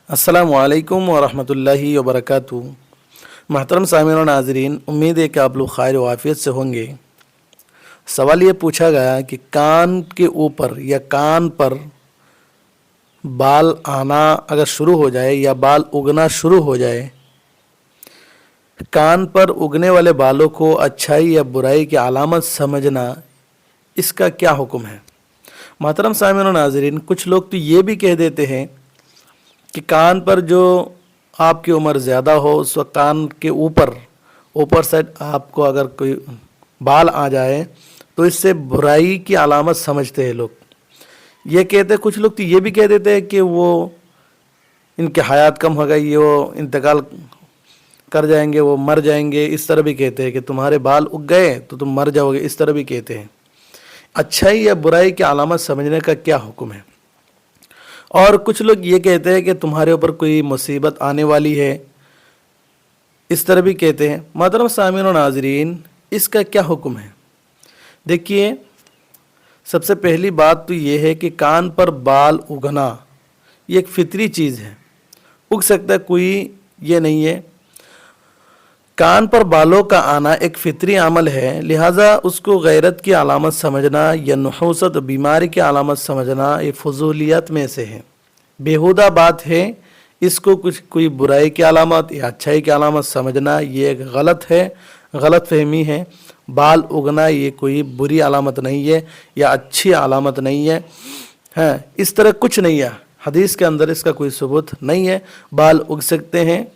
अस्सलामुअलैकुम वरहमतुल्लाहि वबरकातुहू। महतरम सामीन और नाज़रीन, उम्मीद है कि आप लोग खैर व आफियत से होंगे। सवाल ये पूछा गया कि कान के ऊपर या कान पर बाल आना अगर शुरू हो जाए या बाल उगना शुरू हो जाए, कान पर उगने वाले बालों को अच्छाई या बुराई की अलामत समझना, इसका क्या हुक्म है। महतरम सामीन और नाज़रीन, कुछ लोग तो ये भी कह देते हैं कि कान पर जो आपकी उम्र ज़्यादा हो उस वक्त कान के ऊपर साइड आपको अगर कोई बाल आ जाए तो इससे बुराई की अलामत समझते हैं लोग। ये कहते हैं, कुछ लोग तो ये भी कह देते हैं कि वो इनकी हयात कम हो गई, वो इंतकाल कर जाएंगे, वो मर जाएंगे। इस तरह भी कहते हैं कि तुम्हारे बाल उग गए तो तुम मर जाओगे, इस तरह भी कहते हैं। अच्छाई या बुराई की अलामत समझने का क्या हुक्म है। और कुछ लोग ये कहते हैं कि तुम्हारे ऊपर कोई मुसीबत आने वाली है, इस तरह भी कहते हैं। मोहतरम सामीन और नाज़रीन, इसका क्या हुक्म है। देखिए, सबसे पहली बात तो ये है कि कान पर बाल उगना ये एक फितरी चीज़ है, उग सकता है, कोई ये नहीं है। कान पर बालों का आना एक फितरी अमल है, लिहाजा उसको गैरत की अलामत समझना या नुहूसत बीमारी की अलामत समझना ये फजूलियत में से है, बेहुदा बात है। इसको कुछ कोई बुराई की अलामत या अच्छाई की अलामत समझना ये एक गलत है, गलत फहमी है। बाल उगना ये कोई बुरी अलामत नहीं है या अच्छी अलामत नहीं है, हैं, इस तरह कुछ नहीं है। हदीस के अंदर इसका कोई सबूत नहीं है। बाल उग सकते हैं,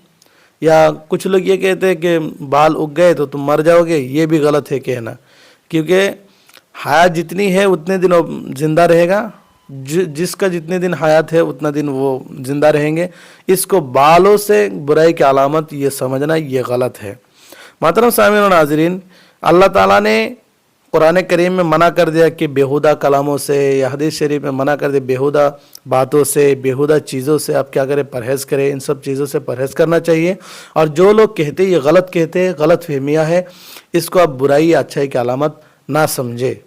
या कुछ लोग ये कहते हैं कि बाल उग गए तो तुम मर जाओगे, ये भी गलत है कहना, क्योंकि हयात जितनी है उतने दिन ज़िंदा रहेगा। जिसका जितने दिन हयात है उतना दिन वो ज़िंदा रहेंगे। इसको बालों से बुराई की अलामत ये समझना ये गलत है। मोहतरम सामीन और नाज़रीन, अल्लाह ताला ने कुरान करीम में मना कर दिया कि बेहुदा कलामों से, या हदीस शरीफ में मना कर दिया बेहुदा बातों से, बेहुदा चीज़ों से आप क्या करें, परहेज़ करें। इन सब चीज़ों से परहेज़ करना चाहिए। और जो लोग कहते ये गलत कहते हैं, गलत फहमियाँ है, इसको आप बुराई या अच्छाई की अलामत ना समझे।